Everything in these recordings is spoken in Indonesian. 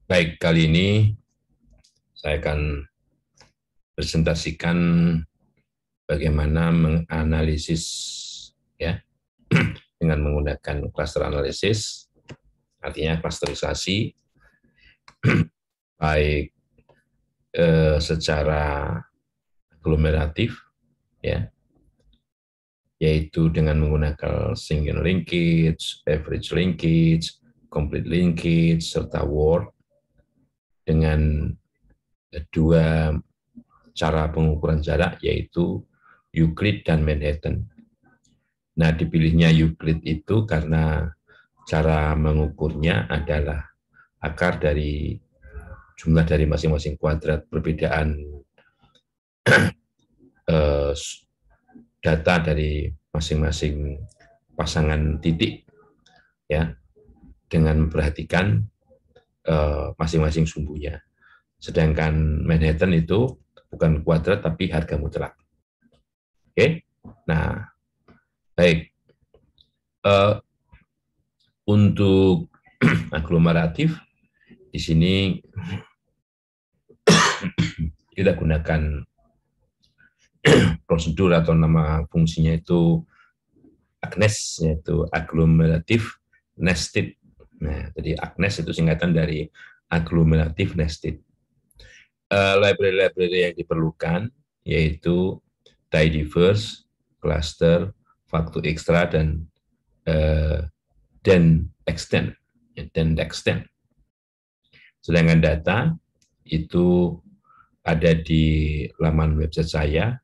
Baik, kali ini saya akan presentasikan bagaimana menganalisis ya dengan menggunakan cluster analysis, artinya klasterisasi baik secara aglomeratif ya, yaitu dengan menggunakan single linkage, average linkage, complete linkage serta word dengan dua cara pengukuran jarak yaitu Euclid dan Manhattan. Nah, dipilihnya Euclid itu karena cara mengukurnya adalah akar dari jumlah dari masing-masing kuadrat perbedaan eh, data dari masing-masing pasangan titik ya, dengan memperhatikan masing-masing sumbunya. Sedangkan Manhattan itu bukan kuadrat tapi harga mutlak. Oke, nah baik. Eh, untuk aglomeratif di sini kita gunakan prosedur atau nama fungsinya itu AGNES, yaitu aglomerative nested. Nah, jadi AGNES itu singkatan dari aglomerative nested. Library-library yang diperlukan yaitu tidyverse, cluster, factor extra, dan extend. Dan extend. Sedangkan data itu ada di laman website saya,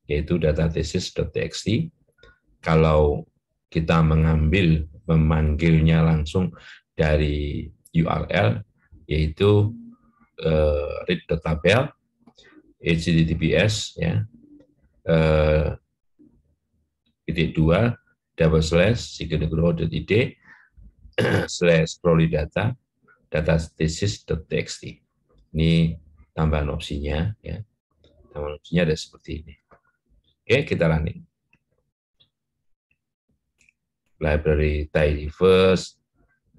yaitu datathesis.txt. Kalau kita memanggilnya langsung dari URL, yaitu read.tabel, https ya, -2 /sigenegro.id /prolidata datathesis.txt. Ini tambahan opsinya ya. Tambahan opsinya ada seperti ini. Oke, kita running. Library tidyverse,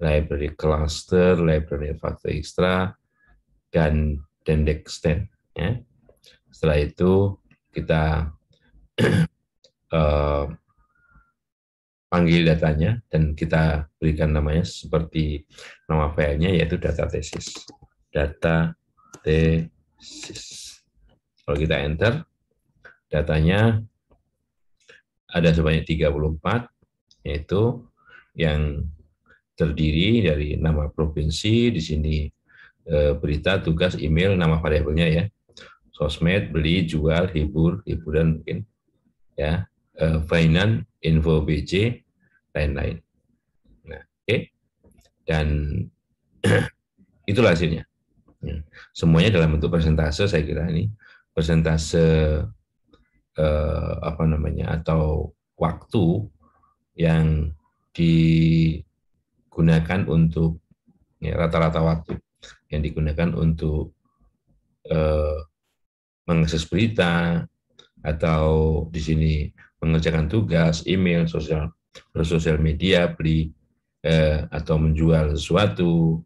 library cluster, library factor extra, dan extend. Ya. Setelah itu kita panggil datanya dan kita berikan namanya seperti nama filenya, yaitu data tesis. Data tesis. Kalau kita enter, datanya ada sebanyak 34, yaitu yang terdiri dari nama provinsi, di sini berita, tugas, email, nama variabelnya ya, sosmed, beli, jual, hiburan mungkin, ya, finance, info BC, lain-lain. Nah, oke, dan itulah hasilnya. Ya. Semuanya dalam bentuk persentase, saya kira ini persentase apa namanya, atau waktu yang digunakan untuk ya, rata-rata waktu yang digunakan untuk mengakses berita atau di sini mengerjakan tugas, email, sosial media, beli atau menjual sesuatu,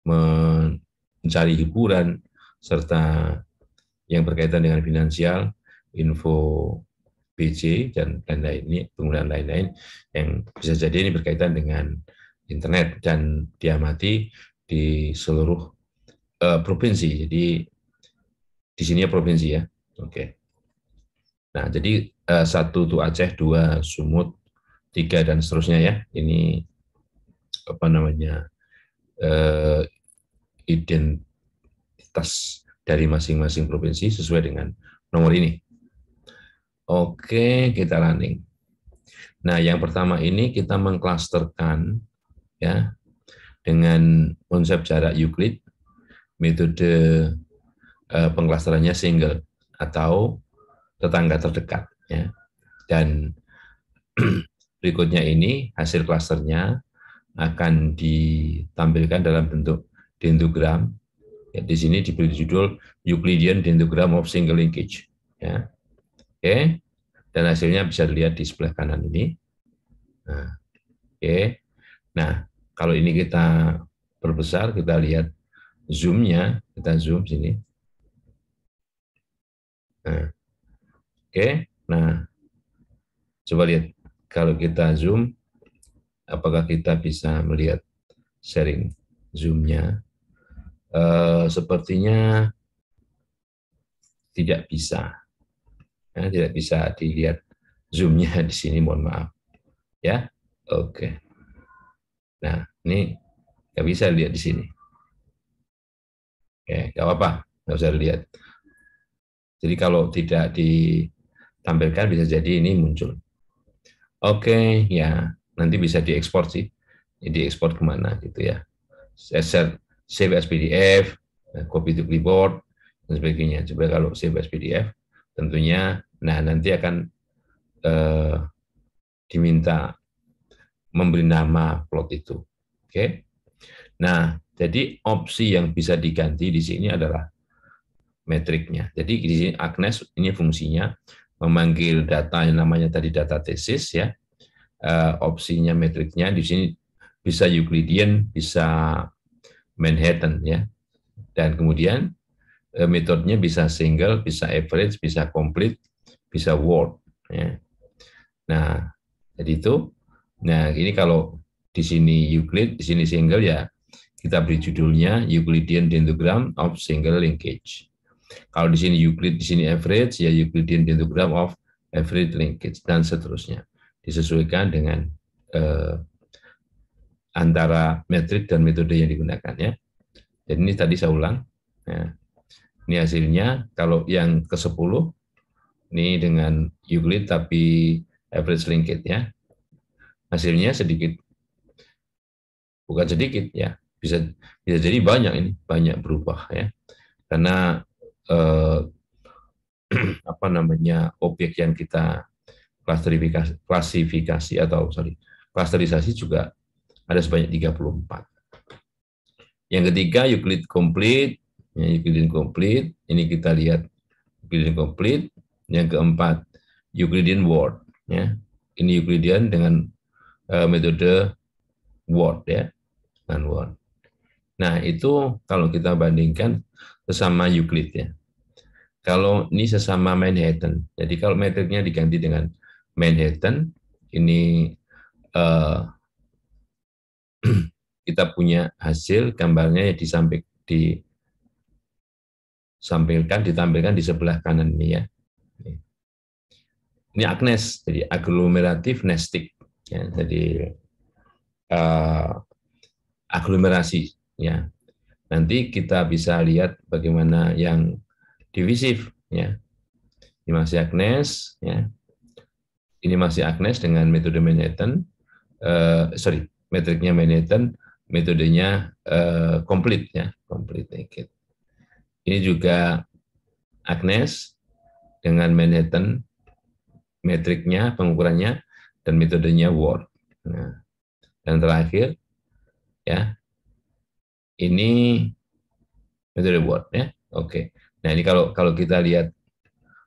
mencari hiburan, serta yang berkaitan dengan finansial, info BC, dan lain-lain. Ini penggunaan lain-lain yang bisa jadi ini berkaitan dengan internet dan diamati di seluruh provinsi. Jadi di sini ya provinsi ya. Oke. Nah, jadi satu itu Aceh, dua Sumut, tiga dan seterusnya ya. Ini apa namanya, eh, identitas dari masing-masing provinsi sesuai dengan nomor ini. Oke, kita running. Nah, yang pertama ini kita mengklasterkan ya dengan konsep jarak Euclid, metode pengklasterannya single atau tetangga terdekat ya. Dan berikutnya ini hasil klasternya akan ditampilkan dalam bentuk dendrogram. Ya, di sini diberi judul Euclidean Dendrogram of Single Linkage. Ya. Oke, dan hasilnya bisa dilihat di sebelah kanan ini. Nah, oke. Nah, Kalau ini kita perbesar, kita lihat zoom-nya, kita zoom sini. Nah, oke. Nah, coba lihat kalau kita zoom, apakah kita bisa melihat sharing zoom-nya? Sepertinya tidak bisa, ya, tidak bisa dilihat zoom-nya di sini, mohon maaf, ya. Oke. Nah, ini nggak bisa lihat di sini. Oke, nggak apa-apa, nggak usah dilihat. Jadi kalau tidak ditampilkan bisa jadi ini muncul. Oke, ya nanti bisa diekspor sih. Diekspor kemana gitu ya. Save as PDF, copy to clipboard, dan sebagainya. Coba kalau save as PDF, tentunya, nah nanti akan eh, diminta memberi nama plot itu. Oke. Nah, jadi opsi yang bisa diganti di sini adalah metriknya. Jadi di sini Agnes ini fungsinya memanggil data yang namanya tadi data tesis ya. Opsinya metriknya di sini bisa Euclidean, bisa Manhattan ya. Dan kemudian metodenya bisa single, bisa average, bisa complete, bisa word ya. Nah, jadi itu. Nah, ini kalau di sini Euclid, di sini single ya kita beri judulnya Euclidean dendrogram of single linkage. Kalau di sini Euclid, di sini average, ya Euclidean dendrogram of average linkage, dan seterusnya. Disesuaikan dengan antara metrik dan metode yang digunakan ya. Jadi ini tadi saya ulang. Ya. Ini hasilnya, kalau yang ke-10, ini dengan Euclid tapi average linkage ya. Hasilnya sedikit, bukan sedikit ya, bisa bisa jadi banyak, ini banyak berubah ya. Karena eh, apa namanya, objek yang kita klasifikasi atau klasterisasi juga ada sebanyak 34. Yang ketiga Euclid complete, ya, Euclidean complete, ini kita lihat Euclidean complete. Yang keempat Euclidean word, ya, ini Euclidean dengan metode word ya, dengan word. Nah itu kalau kita bandingkan sesama Euclid ya. Kalau ini sesama Manhattan, jadi kalau metriknya diganti dengan Manhattan, ini kita punya hasil gambarnya yang ditampilkan di sebelah kanan ini ya. Ini Agnes, jadi aglomeratif nestic, ya, jadi aglomerasi ya. Nanti kita bisa lihat bagaimana yang divisif ya. Ini masih Agnes ya. Ini masih Agnes dengan metode Manhattan, metriknya Manhattan, metodenya complete ya, complete naked. Ini juga Agnes dengan Manhattan, metriknya, pengukurannya, dan metodenya Word. Nah, dan terakhir ya, ini metode Word ya. Oke. Nah ini kalau kita lihat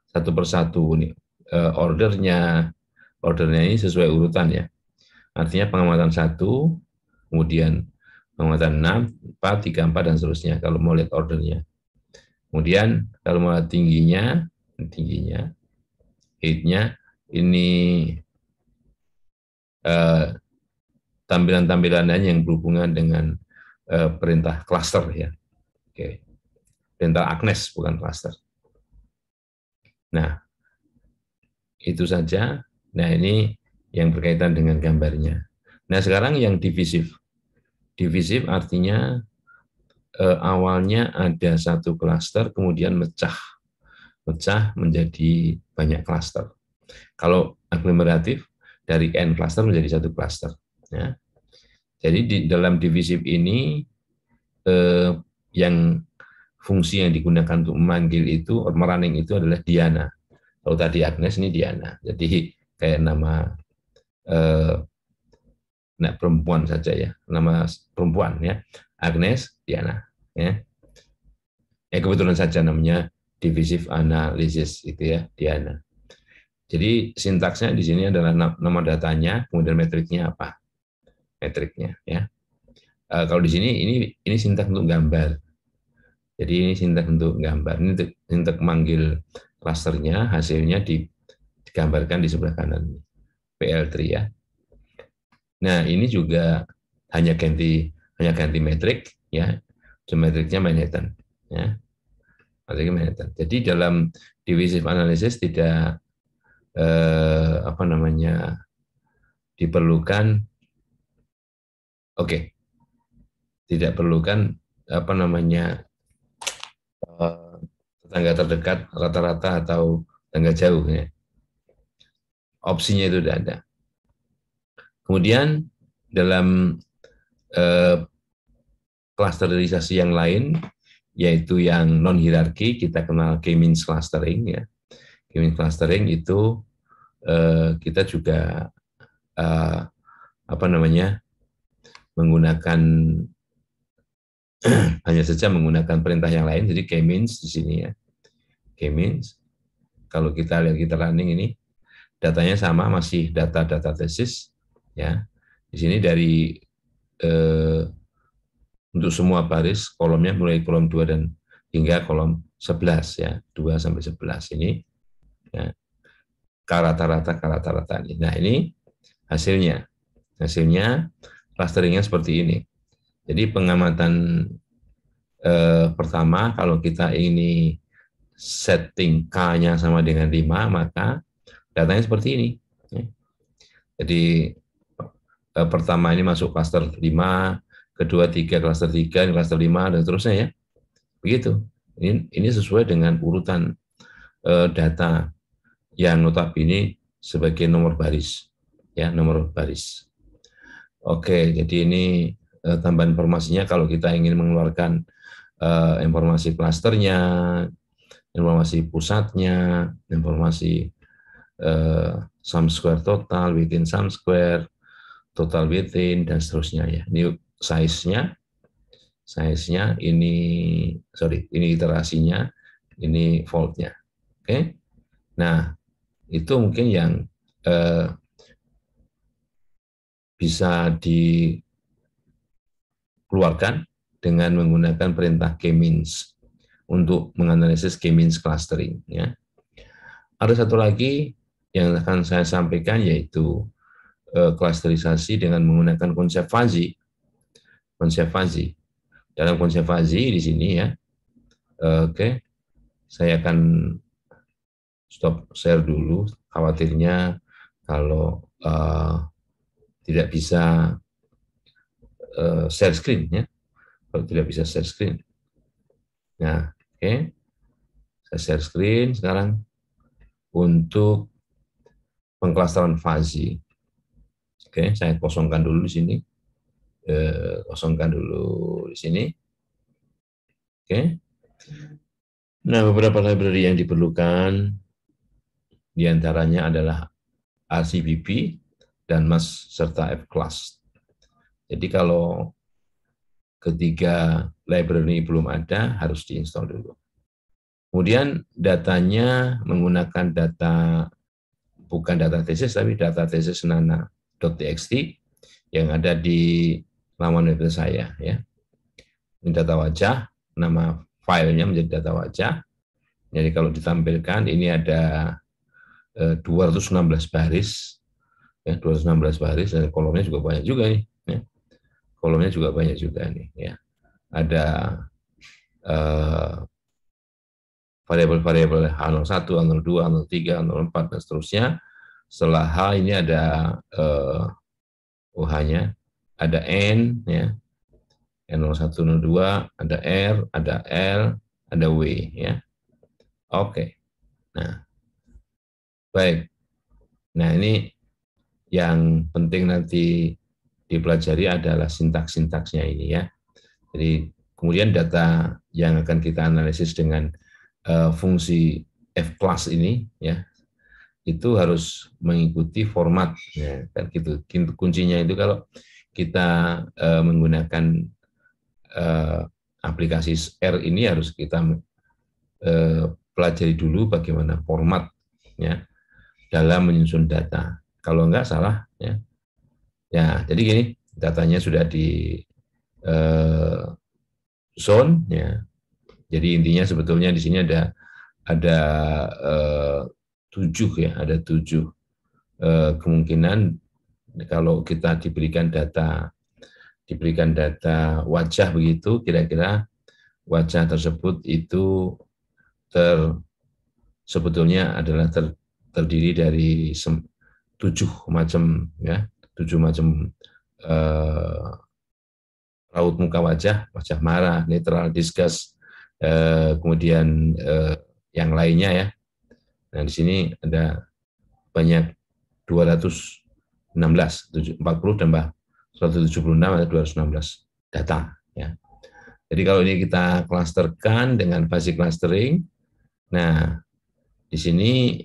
satu persatu nih ordernya ini sesuai urutan ya. Artinya pengamatan 1, kemudian pengamatan 6, 4, 3, 4 dan seterusnya. Kalau mau lihat ordernya. Kemudian kalau mau lihat tingginya, height-nya ini tampilan-tampilannya yang berhubungan dengan perintah cluster ya. Oke. Perintah Agnes bukan cluster. Nah, itu saja. Nah, ini yang berkaitan dengan gambarnya. Nah, sekarang yang divisif. Divisif artinya awalnya ada satu klaster, kemudian mecah menjadi banyak klaster. Kalau aglomeratif, dari n klaster menjadi satu klaster. Ya. Jadi di dalam divisif ini yang fungsi yang digunakan untuk memanggil itu, running itu adalah Diana. Kalau tadi Agnes, ini Diana. Jadi kayak nama perempuan saja ya, nama perempuan ya, Agnes, Diana. Ya, kebetulan saja namanya divisif analisis itu ya, Diana. Jadi sintaksnya di sini adalah nama datanya, kemudian metriknya apa? Metriknya ya. Kalau di sini ini sintak untuk gambar. Jadi ini sintak untuk gambar. Ini untuk manggil klasternya, hasilnya digambarkan di sebelah kanan. PL3 ya. Nah, ini juga hanya ganti metrik ya. Metriknya Manhattan ya. Metriknya Manhattan. Jadi dalam divisive analysis tidak apa namanya diperlukan tidak perlukan apa namanya tetangga terdekat rata-rata atau tetangga jauh ya. Opsinya itu tidak ada. Kemudian dalam klasterisasi yang lain, yaitu yang non hierarki, kita kenal K-means clustering ya. K-means clustering itu kita juga apa namanya menggunakan hanya saja menggunakan perintah yang lain. Jadi K-means di sini ya. K-means kalau kita lihat kita running ini datanya sama, masih data tesis ya. Di sini dari untuk semua baris kolomnya mulai kolom 2 dan hingga kolom 11 ya, 2 sampai 11 ini ya, rata-rata ini. Nah, ini hasilnya. Hasilnya clusteringnya seperti ini. Jadi pengamatan pertama kalau kita ini setting K-nya sama dengan 5, maka datanya seperti ini. Jadi pertama ini masuk cluster 5, kedua 3, cluster 3, cluster 5, dan seterusnya ya. Begitu. Ini sesuai dengan urutan data yang notabene sebagai nomor baris. Ya, nomor baris. Oke, jadi ini tambahan informasinya kalau kita ingin mengeluarkan informasi klasternya, informasi pusatnya, informasi sum square total, within sum square, total within, dan seterusnya ya. Ini size-nya ini, ini iterasinya, ini fault-nya. Oke. Nah, itu mungkin yang bisa dikeluarkan dengan menggunakan perintah K-means untuk menganalisis K-means clustering ya. Ada satu lagi yang akan saya sampaikan yaitu klasterisasi dengan menggunakan konsep fuzzy. Konsep fuzzy. Dalam konsep fuzzy di sini ya. Oke. Saya akan stop share dulu, khawatirnya kalau tidak bisa share screen ya. Kalau tidak bisa share screen. Nah, oke. Saya share screen sekarang untuk pengklasteran fuzzy. Oke, saya kosongkan dulu di sini. Kosongkan dulu di sini. Oke. Nah, beberapa library yang diperlukan diantaranya adalah RCBP dan MAS serta F-class. Jadi kalau ketiga library belum ada, harus diinstal dulu. Kemudian datanya menggunakan data, bukan data tesis, tapi data tesis nana.txt yang ada di laman web saya. Ya. Ini data wajah, nama filenya menjadi data wajah. Jadi kalau ditampilkan, ini ada 216 baris, ya, 216 baris, dan kolomnya juga banyak juga nih. Ya. Kolomnya juga banyak juga nih. Ya. Ada variabel-variabel H01, H02, H03, H04, dan seterusnya. Setelah H ini ada OH-nya, ada N, ya, N01, N02, ada R, ada L, ada W. Ya. Oke. Nah, baik. Nah, ini yang penting nanti dipelajari adalah sintaks-sintaksnya ini ya. Jadi kemudian data yang akan kita analisis dengan fungsi F-class ini ya, itu harus mengikuti format ya, kan gitu. Kuncinya itu kalau kita menggunakan aplikasi R ini harus kita pelajari dulu bagaimana formatnya dalam menyusun data. Kalau enggak salah ya. Ya, jadi gini, datanya sudah eh, zone ya. Jadi intinya sebetulnya di sini ada eh, 7 ya, ada 7 kemungkinan kalau kita diberikan data wajah begitu, kira-kira wajah tersebut itu ter, sebetulnya adalah terdiri dari 7 macam ya, 7 macam eh, raut muka wajah, wajah marah, netral, disgust, kemudian yang lainnya ya. Nah di sini ada banyak 216, 40 tambah 176 ada 216 data ya. Jadi kalau ini kita klasterkan dengan basic clustering, nah di sini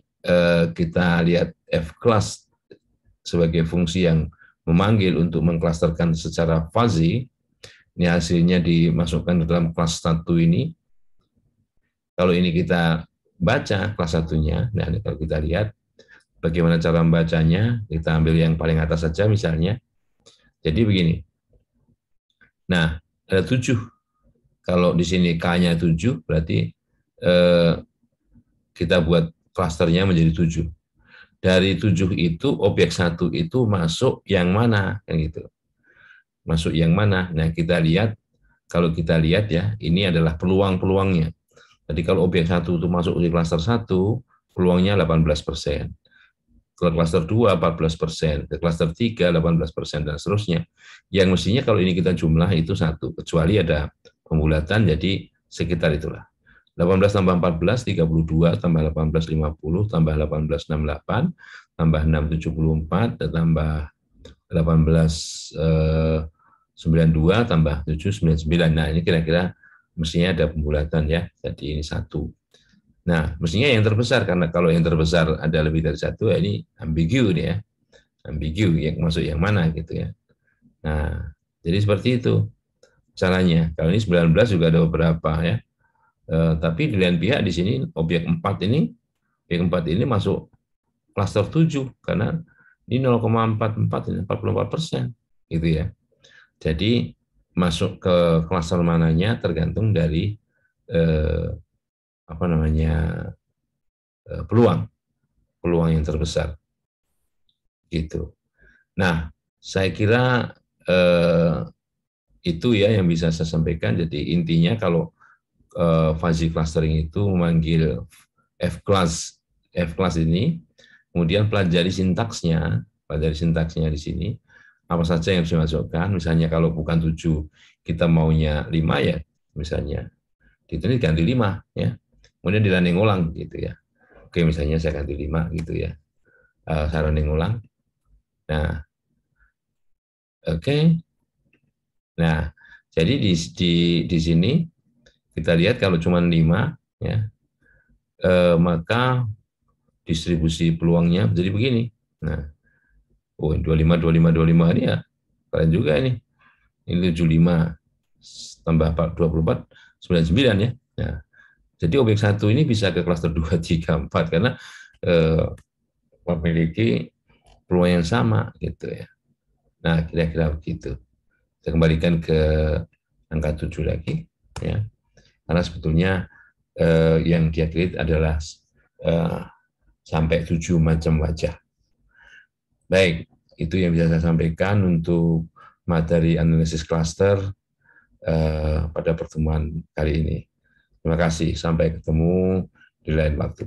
kita lihat F-class sebagai fungsi yang memanggil untuk mengklasterkan secara fuzzy. Ini hasilnya dimasukkan ke dalam kelas 1 ini. Kalau ini kita baca kelas 1-nya, nah kalau kita lihat bagaimana cara membacanya, kita ambil yang paling atas saja misalnya. Jadi begini. Nah, ada 7. Kalau di sini K-nya 7, berarti kita buat klasternya menjadi 7. Dari 7 itu, objek 1 itu masuk yang mana? Kan gitu. Masuk yang mana? Nah, kita lihat, kalau kita lihat ya, ini adalah peluang-peluangnya. Jadi kalau objek 1 itu masuk di klaster 1, peluangnya 18%. Ke klaster 2, 14%. Ke klaster 3, 18%, dan seterusnya. Yang mestinya kalau ini kita jumlah itu 1, kecuali ada pembulatan, jadi sekitar itulah. 18 tambah 14, 32, tambah 18, 50, tambah 18, 68, tambah 6, 74, tambah 18, 92, tambah 7, 99. Nah, ini kira-kira mestinya ada pembulatan ya, jadi ini 1. Nah, mestinya yang terbesar, karena kalau yang terbesar ada lebih dari 1, ya ini ambigu nih ya, ambigu yang masuk yang mana gitu ya. Nah, jadi seperti itu caranya. Kalau ini 19 juga ada beberapa ya. Tapi di lain pihak di sini objek 4 ini, objek 4 ini masuk klaster 7 karena ini 0,44 ini 44% gitu ya. Jadi masuk ke klaster mananya tergantung dari apa namanya peluang yang terbesar gitu. Nah, saya kira itu ya yang bisa saya sampaikan. Jadi intinya kalau fuzzy clustering itu memanggil F-class ini, kemudian pelajari sintaksnya di sini, apa saja yang harus dimasukkan, misalnya kalau bukan 7, kita maunya 5 ya, misalnya, itu ini ganti 5 ya, kemudian di running ulang gitu ya. Oke, misalnya saya ganti 5 gitu ya, saya running ulang. Nah, oke. Nah, jadi di sini kita lihat kalau cuma 5 ya, maka distribusi peluangnya jadi begini. Nah, oh 25 25 25 ini ya keren juga ini. Ini 75 tambah 24 99 ya. Nah, jadi objek 1 ini bisa ke klaster 2 3 4 karena memiliki peluang yang sama gitu ya. Nah, kira-kira begitu. Saya kembalikan ke angka 7 lagi ya. Karena sebetulnya yang dia create adalah sampai 7 macam wajah. Baik, itu yang bisa saya sampaikan untuk materi analisis cluster pada pertemuan kali ini. Terima kasih, sampai ketemu di lain waktu.